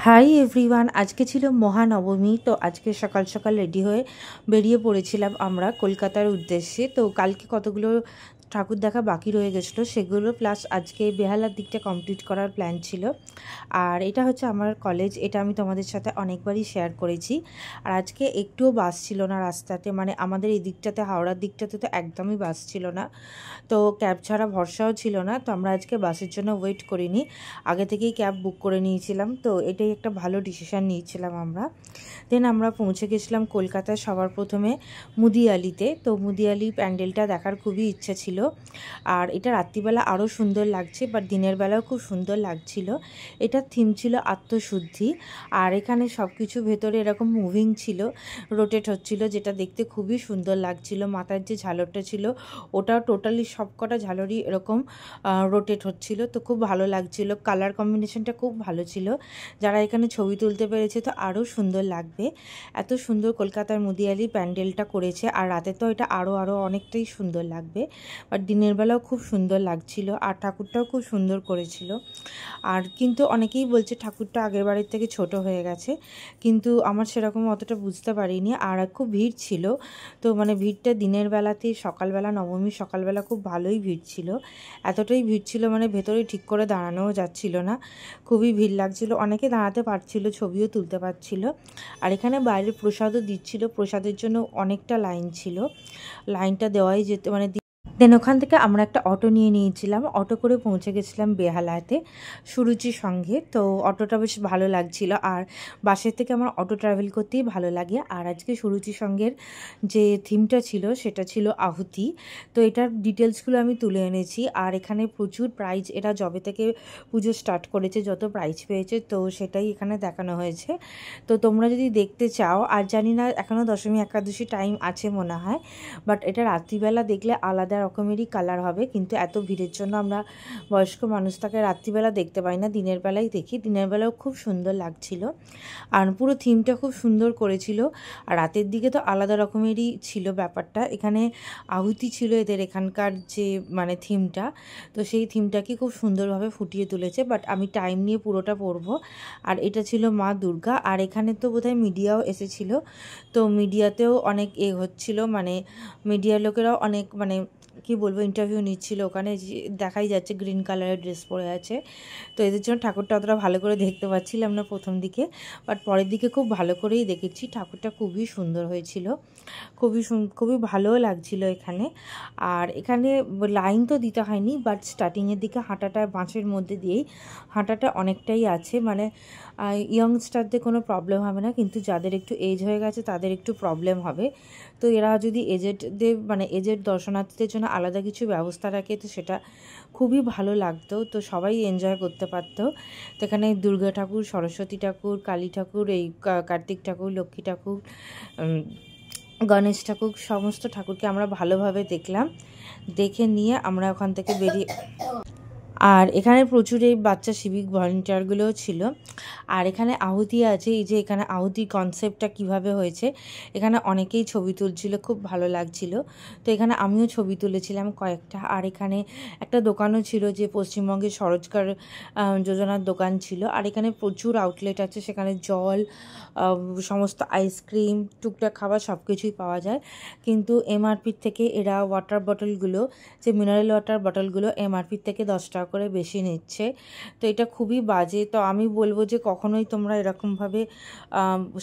Hi everyone, আজকে ছিল মহানবমী। তো আজকে সকাল সকাল রেডি হয়ে বেরিয়ে পড়েছিলাম আমরা কলকাতার উদ্দেশ্যে। তো কালকে কতগুলো ঠাকুর দেখা বাকি রয়ে গেছিলো, সেগুলো প্লাস আজকে বেহালার দিকটা কমপ্লিট করার প্ল্যান ছিল। আর এটা হচ্ছে আমার কলেজ, এটা আমি তোমাদের সাথে অনেকবারই শেয়ার করেছি। আর আজকে একটুও বাস ছিল না রাস্তাতে, মানে আমাদের এই দিকটাতে, হাওড়ার দিকটাতে তো একদমই বাস ছিল না। তো ক্যাব ছাড়া ভরসাও ছিল না। তো আমরা আজকে বাসের জন্য ওয়েট করিনি, আগে থেকেই ক্যাব বুক করে নিয়েছিলাম। তো এটাই একটা ভালো ডিসিশান নিয়েছিলাম আমরা। দেন আমরা পৌঁছে গেছিলাম কলকাতায় সবার প্রথমে মুদিয়ালিতে। তো মুদিয়ালি প্যান্ডেলটা দেখার খুবই ইচ্ছা ছিল। আর এটা রাত্রিবেলা আরও সুন্দর লাগছে, বাট দিনের বেলাও খুব সুন্দর লাগছিল। এটার থিম ছিল আত্মশুদ্ধি। আর এখানে সব কিছু ভেতরে এরকম মুভিং ছিল, রোটেট হচ্ছিল, যেটা দেখতে খুবই সুন্দর লাগছিল। মাথার যে ঝালরটা ছিল ওটাও টোটালি সবকটা ঝালরই এরকম রোটেট হচ্ছিল। তো খুব ভালো লাগছিল, কালার কম্বিনেশনটা খুব ভালো ছিল। যারা এখানে ছবি তুলতে পেরেছে তো আরও সুন্দর লাগবে। এত সুন্দর কলকাতার মুদিয়ালি প্যান্ডেলটা করেছে। আর রাতে তো এটা আরও অনেকটাই সুন্দর লাগবে, বাট দিনের বেলাও খুব সুন্দর লাগছিল। আর ঠাকুরটাও খুব সুন্দর করেছিল। আর কিন্তু অনেকেই বলছে ঠাকুরটা আগের বারের থেকে ছোট হয়ে গেছে, কিন্তু আমার সেরকম অতটা বুঝতে পারিনি। আর খুব ভিড় ছিল। তো মানে ভিড়টা দিনের বেলাতে, সকালবেলা, নবমীর সকালবেলা খুব ভালোই ভিড় ছিল। এতটাই ভিড় ছিল মানে ভেতরে ঠিক করে দাঁড়ানোও যাচ্ছিল না, খুবই ভিড় লাগছিল। অনেকে দাঁড়াতে পারছিল, ছবিও তুলতে পারছিল। আর এখানে বাইরে প্রসাদও দিচ্ছিল, প্রসাদের জন্য অনেকটা লাইন ছিল, লাইনটা দেওয়াই যেত মানে। দেন ওখান থেকে আমরা একটা অটো নিয়ে নিয়েছিলাম, অটো করে পৌঁছে গেছিলাম বেহালাতে সুরুচির সঙ্গে। তো অটোটা বেশ ভালো লাগছিল। আর বাসের থেকে আমার অটো ট্রাভেল করতেই ভালো লাগে। আর আজকে সুরুচির সঙ্গের যে থিমটা ছিল সেটা ছিল আহুতি। তো এটার ডিটেলসগুলো আমি তুলে এনেছি। আর এখানে প্রচুর প্রাইজ, এরা যবে থেকে পুজো স্টার্ট করেছে যত প্রাইজ পেয়েছে তো সেটাই এখানে দেখানো হয়েছে। তো তোমরা যদি দেখতে চাও, আর জানি না এখনও দশমী একাদশী টাইম আছে মনে হয়, বাট এটা রাত্রিবেলা দেখলে আলাদা রকমেরই কালার হবে। কিন্তু এত ভিড়ের জন্য আমরা বয়স্ক মানুষ তাকে রাত্রিবেলা দেখতে পাই না, দিনের বেলায় দেখি। দিনের বেলাও খুব সুন্দর লাগছিল। আর পুরো থিমটা খুব সুন্দর করেছিল। আর রাতের দিকে তো আলাদা রকমেরই ছিল ব্যাপারটা। এখানে আহুতি ছিল এদের এখানকার যে মানে থিমটা, তো সেই থিমটাকে খুব সুন্দরভাবে ফুটিয়ে তুলেছে। বাট আমি টাইম নিয়ে পুরোটা পড়বো। আর এটা ছিল মা দুর্গা। আর এখানে তো বোধহয় মিডিয়াও এসেছিল। তো মিডিয়াতেও অনেক হচ্ছিল, মানে মিডিয়ার লোকেরাও অনেক মানে কি বলবো ইন্টারভিউ নিচ্ছিল ওখানে। দেখাই যাচ্ছে গ্রিন কালারের ড্রেস পরে আছে। তো এদের জন্য ঠাকুরটা অতটা ভালো করে দেখতে পাচ্ছিলাম না প্রথম দিকে, বাট পরের দিকে খুব ভালো করেই দেখেছি। ঠাকুরটা খুবই সুন্দর হয়েছিল, খুবই ভালোও লাগছিল এখানে। আর এখানে লাইন তো দিতে হয়নি, বাট স্টার্টিংয়ের দিকে হাঁটাটা, বাঁশের মধ্যে দিয়েই হাঁটাটা অনেকটাই আছে। মানে ইয়ংস্টারদের কোনো প্রবলেম হবে না, কিন্তু যাদের একটু এজ হয়ে গেছে তাদের একটু প্রবলেম হবে। তো এরা যদি এজেডদের মানে এজেড দর্শনার্থীদের জন্য আলাদা কিছু ব্যবস্থা রাখে তো সেটা খুবই ভালো লাগতো, তো সবাই এনজয় করতে পারতো। তো এখানে দুর্গা ঠাকুর, সরস্বতী ঠাকুর, কালী ঠাকুর, এই কার্তিক ঠাকুর, লক্ষ্মী ঠাকুর, গণেশ ঠাকুর, সমস্ত ঠাকুরকে আমরা ভালোভাবে দেখলাম। দেখে নিয়ে আমরা ওখান থেকে বেরিয়ে, আর এখানে প্রচুর এই বাচ্চা সিভিক ভলেন্টিয়ারগুলোও ছিল। আর এখানে আহুতি আছে, এই যে এখানে আহুতির কনসেপ্টটা কিভাবে হয়েছে, এখানে অনেকেই ছবি তুলছিল, খুব ভালো লাগছিল। তো এখানে আমিও ছবি তুলেছিলাম কয়েকটা। আর এখানে একটা দোকানও ছিল, যে পশ্চিমবঙ্গের স্বরোজগার যোজনার দোকান ছিল। আর এখানে প্রচুর আউটলেট আছে, সেখানে জল, সমস্ত আইসক্রিম, টুকটাক খাবার সব কিছুই পাওয়া যায়। কিন্তু এমআরপির থেকে এরা ওয়াটার বটলগুলো, যে মিনারেল ওয়াটার বটলগুলো এমআরপির থেকে 10 টাকা করে বেশি নিচ্ছে। তো এটা খুবই বাজে। তো আমি বলবো যে কখনোই তোমরা এরকমভাবে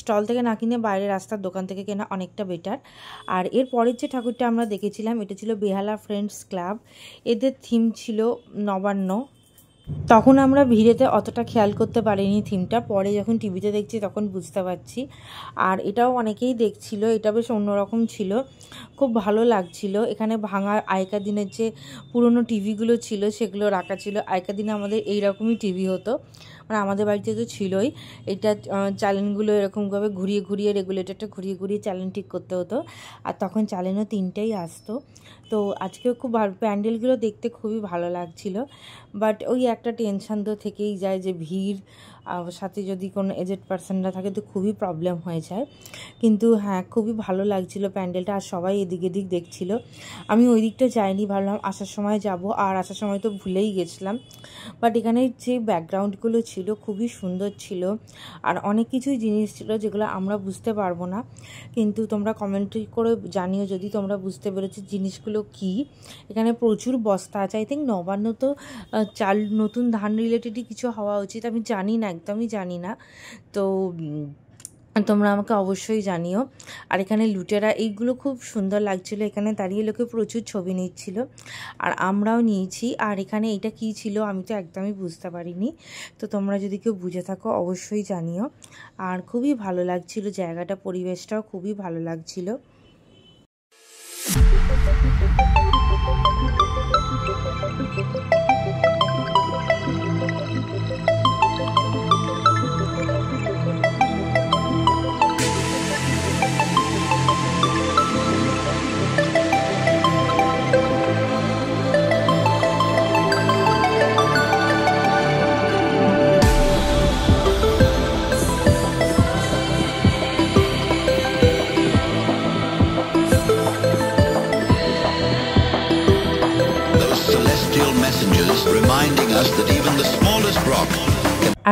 স্টল থেকে না কিনে বাইরে রাস্তার দোকান থেকে কেনা অনেকটা বেটার। আর এর পরের যে ঠাকুরটা আমরা দেখেছিলাম এটা ছিল বেহালা ফ্রেন্ডস ক্লাব। এদের থিম ছিল নবান্ন। তখন আমরা ভিড়েতে অতটা খেয়াল করতে পারিনি থিমটা, পরে যখন টিভিতে দেখছি তখন বুঝতে পারছি। আর এটাও অনেকেই দেখছিল, এটা বেশ অন্যরকম ছিল, খুব ভালো লাগছিল। এখানে ভাঙা আগেকার দিনের যে পুরনো টিভিগুলো ছিল সেগুলো রাখা ছিল। আগেকার দিনে আমাদের এইরকমই টিভি হতো, মানে আমাদের বাড়িতে তো ছিলই। এটা চ্যানেলগুলো এরকমভাবে ঘুরিয়ে ঘুরিয়ে, রেগুলেটরটা ঘুরিয়ে ঘুরিয়ে চ্যানেল ঠিক করতে হতো। আর তখন চ্যানেলও 3টেই আসতো। তো আজকেও খুব প্যান্ডেলগুলো দেখতে খুবই ভালো লাগছিল। বাট ওই একটা টেনশান তো থেকেই যায়, যে ভিড় আর সাথে যদি কোনো এজেড পার্সনরা থাকে তো খুবই প্রবলেম হয়ে যায়। কিন্তু হ্যাঁ, খুবই ভালো লাগছিল প্যান্ডেলটা, আর সবাই এদিক এদিক দেখছিল। আমি ওই দিকটা যাইনি, ভাবলাম আসার সময় যাব, আর আসার সময় তো ভুলেই গেছিলাম। বাট এখানে যে ব্যাকগ্রাউন্ডগুলো ছিল খুবই সুন্দর ছিল, আর অনেক কিছুই জিনিস ছিল যেগুলো আমরা বুঝতে পারবো না, কিন্তু তোমরা কমেন্ট্রি করে জানিও যদি তোমরা বুঝতে পেরেছো জিনিসগুলো কি। এখানে প্রচুর বস্তা আছে, আই থিঙ্ক নবান্ন তো চাল নতুন ধান রিলেটেডই কিছু হওয়া উচিত, আমি জানি না, একদমই জানি না। তো তোমরা আমাকে অবশ্যই জানিও। আর এখানে লুটেরা, এইগুলো খুব সুন্দর লাগছিল, এখানে দাঁড়িয়ে লোকে প্রচুর ছবি নিচ্ছিল, আর আমরাও নিয়েছি। আর এখানে এটা কি ছিল আমি তো একদমই বুঝতে পারিনি, তো তোমরা যদি কেউ বুঝে থাকো অবশ্যই জানিও। আর খুবই ভালো লাগছিল জায়গাটা, পরিবেশটাও খুবই ভালো লাগছিল।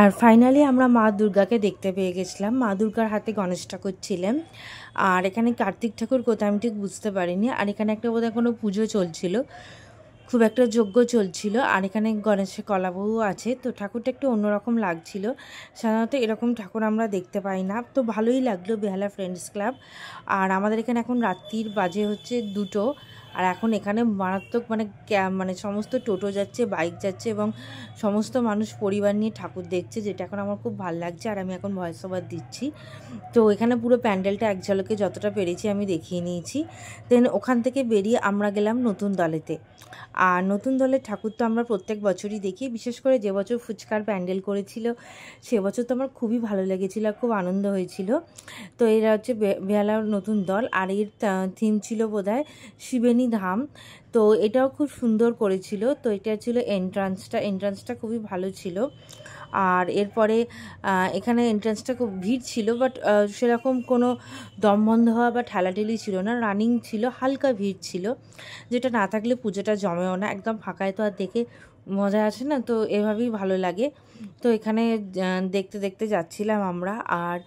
আর ফাইনালি আমরা মা দুর্গাকে দেখতে পেয়ে গেছিলাম। মা দুর্গার হাতে গণেশ ঠাকুর ছিলেন, আর এখানে কার্তিক ঠাকুর কোথায় আমি ঠিক বুঝতে পারিনি। আর এখানে একটা বোধহয় কোনো পুজো চলছিল, খুব একটা যজ্ঞ চলছিল। আর এখানে গণেশের কলাবউ আছে, তো ঠাকুরটা একটু অন্যরকম লাগছিল, সাধারণত এরকম ঠাকুর আমরা দেখতে পাই না। তো ভালোই লাগলো বেহালা ফ্রেন্ডস ক্লাব। আর আমাদের এখানে এখন রাত্রির বাজে হচ্ছে 2টো, আর এখন এখানে মারাত্মক মানে সমস্ত টোটো যাচ্ছে, বাইক যাচ্ছে, এবং সমস্ত মানুষ পরিবার নিয়ে ঠাকুর দেখছে, যেটা এখন আমার খুব ভালো লাগছে। আর আমি এখন ভয়েস ওভার দিচ্ছি, তো এখানে পুরো প্যান্ডেলটা এক ঝলকে যতটা পেরেছি আমি দেখিয়ে নিয়েছি। দেন ওখান থেকে বেরিয়ে আমরা গেলাম নতুন দলেতে। আর নতুন দলের ঠাকুর তো আমরা প্রত্যেক বছরই দেখি, বিশেষ করে যে বছর ফুচকার প্যান্ডেল করেছিল সে বছর তো আমার খুবই ভালো লেগেছিল, খুব আনন্দ হয়েছিল। তো এরা হচ্ছে বেহালার নতুন দল, আর এর থিম ছিল বোধহয় শিবেনী ধাম। তো এটাও খুব সুন্দর করেছিল। তো এটা ছিল এন্ট্রান্সটা খুবই ভালো ছিল। আর এরপরে এখানে এন্ট্রান্সটা খুব ভিড় ছিল, বাট সেরকম কোনো দম বন্ধ হওয়া বা ঠেলাঠেলি ছিল না, রানিং ছিল, হালকা ভিড় ছিল, যেটা না থাকলে পুজোটা জমেও না। একদম ফাঁকায় তো আর দেখে মজা আসে না, তো এভাবেই ভালো লাগে। তো এখানে দেখতে দেখতে যাচ্ছিলাম আমরা। আর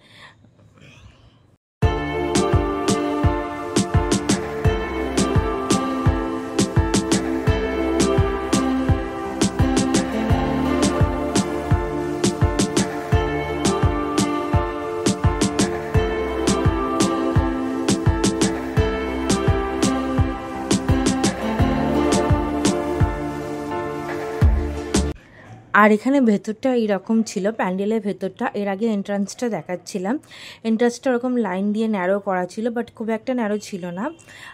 আর এখানে ভেতরটা এইরকম ছিল, প্যান্ডেলের ভেতরটা। এর আগে এন্ট্রান্সটা দেখাচ্ছিলাম, এন্ট্রান্সটা ওরকম লাইন দিয়ে ন্যারো করা ছিল, বাট খুব একটা ন্যারো ছিল না।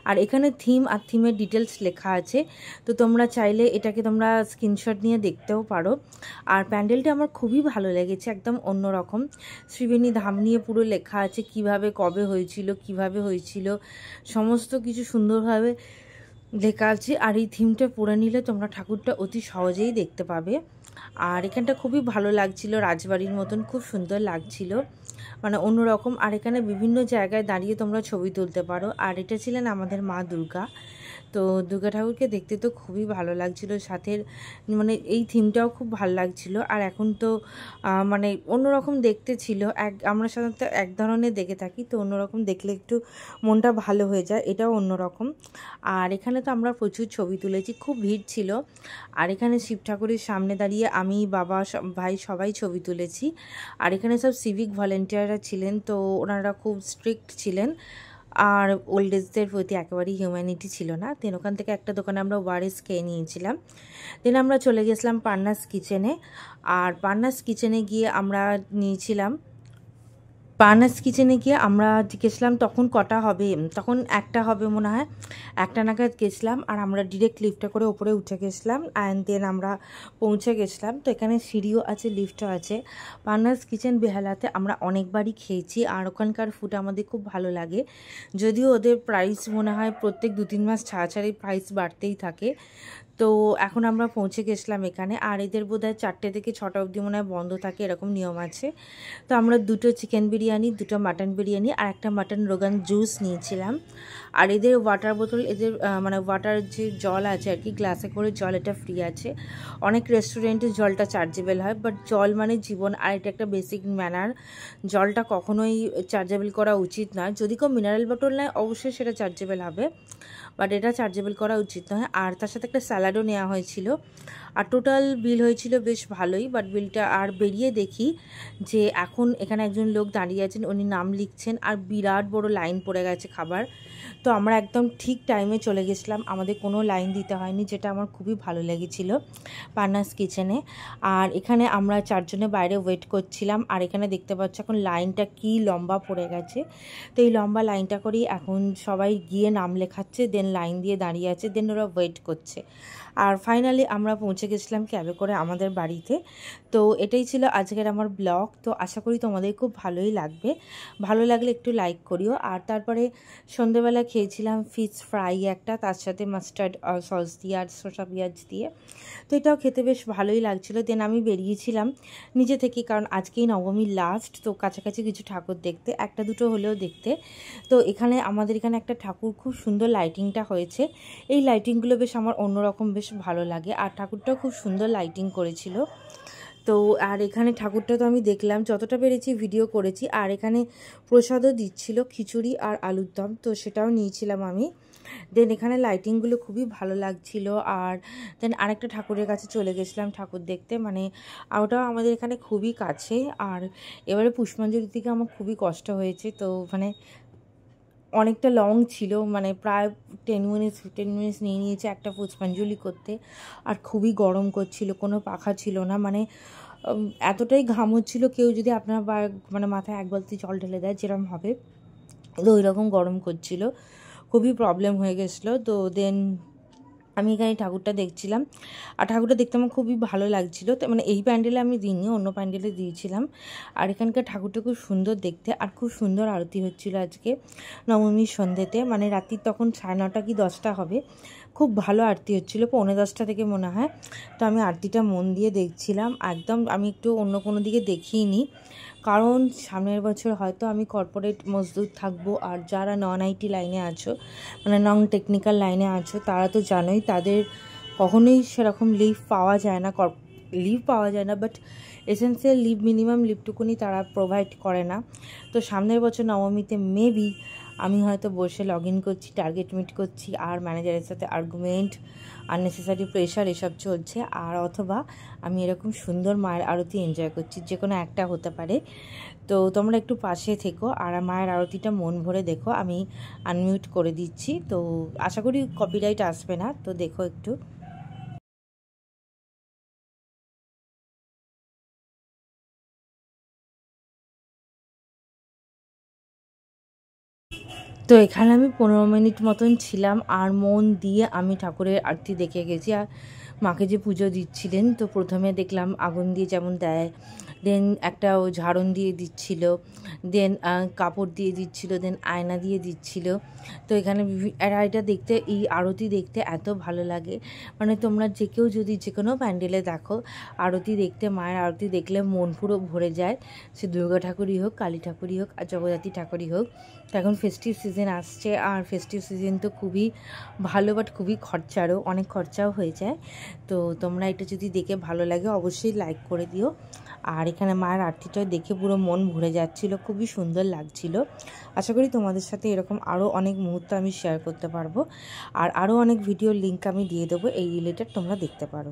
আর এখানে থিম আর থিমের ডিটেলস লেখা আছে, তো তোমরা চাইলে এটাকে তোমরা স্ক্রিনশট নিয়ে দেখতেও পারো। আর প্যান্ডেলটা আমার খুবই ভালো লেগেছে, একদম অন্যরকম। ত্রিবেণী ধাম নিয়ে পুরো লেখা আছে, কিভাবে কবে হয়েছিল, কিভাবে হয়েছিল, সমস্ত কিছু সুন্দরভাবে লেখা আছে। আর এই থিমটা পড়ে নিলে তোমরা ঠাকুরটা অতি সহজেই দেখতে পাবে। আর এখানটা খুবই ভালো লাগছিল, রাজবাড়ির মতন খুব সুন্দর লাগছিল, মানে অন্যরকম। আর এখানে বিভিন্ন জায়গায় দাঁড়িয়ে তোমরা ছবি তুলতে পারো। আর এটা ছিলেন আমাদের মা দুর্গা। তো দুর্গা ঠাকুরকে দেখতে তো খুবই ভালো লাগছিল, সাথে মানে এই থিমটাও খুব ভালো লাগছিল। আর এখন তো মানে অন্যরকম দেখতে ছিল, আমরা সাধারণত এক ধরনের দেখে থাকি, তো অন্যরকম দেখলে একটু মনটা ভালো হয়ে যায়, এটাও অন্যরকম। আর এখানে তো আমরা প্রচুর ছবি তুলেছি, খুব ভিড় ছিল। আর এখানে শিব ঠাকুরের সামনে দাঁড়িয়ে আমি, বাবা, ভাই সবাই ছবি তুলেছি। আর এখানে সব সিভিক ভলেন্টিয়াররা ছিলেন, তো ওনারা খুব স্ট্রিক্ট ছিলেন, আর ওল্ড এজদের প্রতি একেবারেই হিউম্যানিটি ছিল না। দেন ওখান থেকে একটা দোকানে আমরা ওয়ারেস খেয়ে নিয়েছিলাম। দেন আমরা চলে গেছিলাম পান্নাস কিচেনে। আর পান্নাস কিচেনে গিয়ে আমরা নিয়েছিলাম আমরা গেছিলাম, তখন কটা হবে, তখন 1টা হবে মনে হয়, 1টা নাগাদ গেছিলাম। আর আমরা ডিরেক্ট লিফটে করে ওপরে উঠে গেছিলাম, অ্যান্ড দেন আমরা পৌঁছে গেছিলাম। তো এখানে সিঁড়িও আছে, লিফটও আছে। পান্নাস কিচেন বেহালাতে আমরা অনেকবারই খেয়েছি, আর ওখানকার ফুড আমাদের খুব ভালো লাগে, যদিও ওদের প্রাইস মনে হয় প্রত্যেক 2-3 মাস ছাড়া ছাড়াই প্রাইস বাড়তেই থাকে। তো এখন আমরা পৌঁছে গেছিলাম এখানে। আর এদের বোধহয় 4টে থেকে 6টা অবধি মনে হয় বন্ধ থাকে, এরকম নিয়ম আছে। তো আমরা 2টো চিকেন বিরিয়ানি, 2টো মাটন বিরিয়ানি আর একটা মাটন রোগান জুস নিয়েছিলাম। আর এদের ওয়াটার বোতল, এদের মানে ওয়াটার যে জল আছে আর কি, গ্লাসে করে জল, এটা ফ্রি আছে। অনেক রেস্টুরেন্টে জলটা চার্জেবল হয়, বাট জল মানে জীবন, আর এটা একটা বেসিক ম্যানার। জলটা কখনোই চার্জেবল করা উচিত নয়। যদি কেউ মিনারেল বোতল নেয় অবশ্যই সেটা চার্জেবল হবে, বাট এটা চার্জেবল করা উচিত নয়। আর তার সাথে একটা স্যালাডও নেওয়া হয়েছিল। আর টোটাল বিল হয়েছিল বেশ ভালোই। বাট বিলটা আর বেরিয়ে দেখি যে এখন এখানে একজন লোক দাঁড়িয়ে আছেন, উনি নাম লিখছেন, আর বিরাট বড় লাইন পড়ে গেছে খাবার। তো আমরা একদম ঠিক টাইমে চলে গেছিলাম, আমাদের কোনো লাইন দিতে হয়নি, যেটা আমার খুবই ভালো লেগেছিল পান্নাস কিচেনে। আর এখানে আমরা 4জনে বাইরে ওয়েট করছিলাম। আর এখানে দেখতে পাচ্ছ এখন লাইনটা কি লম্বা পড়ে গেছে। তো এই লম্বা লাইনটা করেই এখন সবাই গিয়ে নাম লেখাচ্ছে, দেন লাইন দিয়ে দাঁড়িয়ে আছে, দেন ওরা ওয়েট করছে। আর ফাইনালি আমরা পৌঁছে গেছিলাম ক্যাবে করে আমাদের বাড়িতে। তো এটাই ছিল আজকের আমার ব্লগ। তো আশা করি তোমাদের খুব ভালোই লাগবে। ভালো লাগলে একটু লাইক করিও। আর তারপরে সন্ধেবেলা খেয়েছিলাম ফিশ ফ্রাই একটা, তার সাথে মাস্টার্ড সস দিয়ে আর শসা পেঁয়াজ দিয়ে। তো এটাও খেতে বেশ ভালোই লাগছিলো। দেন আমি বেরিয়েছিলাম নিজে থেকে, কারণ আজকেই নবমীর লাস্ট, তো কাছাকাছি কিছু ঠাকুর দেখতে, একটা দুটো হলেও দেখতে। তো এখানে আমাদের এখানে একটা ঠাকুর, খুব সুন্দর লাইটিংটা হয়েছে। এই লাইটিংগুলো বেশ আমার অন্যরকম বেশ ভালো লাগে। আর ঠাকুরটাও খুব সুন্দর লাইটিং করেছিল। তো আর এখানে ঠাকুরটা তো আমি দেখলাম, যতটা পেরেছি ভিডিও করেছি। আর এখানে প্রসাদও দিচ্ছিল, খিচুড়ি আর আলুর দম, তো সেটাও নিয়েছিলাম আমি। দেন এখানে লাইটিংগুলো খুবই ভালো লাগছিল। আর দেন আরেকটা ঠাকুরের কাছে চলে গেছিলাম ঠাকুর দেখতে, মানে ওটাও আমাদের এখানে খুবই কাছে। আর এবারে পুষ্পাঞ্জলি থেকে আমার খুবই কষ্ট হয়েছে, তো মানে অনেকটা লং ছিল, মানে প্রায় 10 মিনিটস নিয়ে নিয়েছে একটা পুষ্পাঞ্জলি করতে। আর খুবই গরম করছিল, কোনো পাখা ছিল না, মানে এতটাই ঘাম হচ্ছিল, কেউ যদি আপনার মানে মাথায় এক বালতি জল ঢেলে দেয় যেরকম হবে, তো ওই রকম গরম করছিল, খুবই প্রবলেম হয়ে গেছিলো। তো দেন আমি এখানে ঠাকুরটা দেখছিলাম। আর ঠাকুরটা দেখতে আমার খুবই ভালো লাগছিলো। তো মানে এই প্যান্ডেলে আমি দিইনি, অন্য প্যান্ডেলে দিয়েছিলাম। আর এখানকার ঠাকুরটা খুব সুন্দর দেখতে, আর খুব সুন্দর আরতি হচ্ছিলো আজকে নবমীর সন্ধ্যেতে, মানে রাত্রির তখন 9:30 কি 10টা হবে। খুব ভালো আরতি হচ্ছিলো, 9:45 থেকে মনে হয়। তো আমি আরতিটা মন দিয়ে দেখছিলাম একদম। আমি একটু অন্য কোনো দিকে দেখিনি, কারণ সামনের বছর হয়তো আমি কর্পোরেট মজদুর থাকবো। আর যারা নন আইটি লাইনে আছো, মানে নন টেকনিক্যাল লাইনে আছো, তারা তো জানোই তাদের কখনোই সেরকম লিভ পাওয়া যায় না, বাট এসেন্সিয়াল লিভ, মিনিমাম লিভটুকুনি তারা প্রোভাইড করে না। তো সামনের বছর নবমীতে মেবি আমি হয়তো বসে লগ ইন করছি, টার্গেট মিট করছি, আর ম্যানেজারের সাথে আর্গুমেন্ট, আননেসেসারি প্রেশার এসব চলছে। আর অথবা আমি এরকম সুন্দর মায়ের আরতি এনজয় করছি, যে কোনো একটা হতে পারে। তো তোমরা একটু পাশে থেকো আর মায়ের আরতিটা মন ভরে দেখো। আমি আনমিউট করে দিচ্ছি, তো আশা করি কপিরাইট আসবে না, তো দেখো একটু। তো এখানে আমি 15 মিনিট মতন ছিলাম, আর মন দিয়ে আমি ঠাকুরের আরতি দেখে গেছি। আর মাকে যে পুজো দিচ্ছিলেন, তো প্রথমে দেখলাম আগুন দিয়ে যেমন দেয়, দেন একটা ঝাড়ন দিয়ে দিচ্ছিল, দেন কাপড় দিয়ে দিচ্ছিল, দেন আয়না দিয়ে দিচ্ছিল। তো এখানে এটা দেখতে, এই আরতি দেখতে এত ভালো লাগে। মানে তোমরা যে কেউ যদি যে কোনো প্যান্ডেলে দেখো, আরতি দেখতে, মায়ের আরতি দেখলে মন পুরো ভরে যায়। সে দুর্গা ঠাকুরই হোক, কালী ঠাকুরই হোক, আর জগদ্ধাত্রী ঠাকুরই হোক। তো এখন ফেস্টিভ সিজন আসছে, আর ফেস্টিভ সিজন তো খুবই ভালো, বাট খুবই খরচারও, অনেক খরচাও হয়ে যায়। তো তোমরা এটা যদি দেখে ভালো লাগে অবশ্যই লাইক করে দিও। আর এখানে মায়ের আরতিটা দেখে পুরো মন ভরে যাচ্ছিল, খুবই সুন্দর লাগছিল। আশা করি তোমাদের সাথে এরকম আরও অনেক মুহূর্ত আমি শেয়ার করতে পারবো। আর আরও অনেক ভিডিওর লিঙ্ক আমি দিয়ে দেবো এই রিলেটেড, তোমরা দেখতে পারো।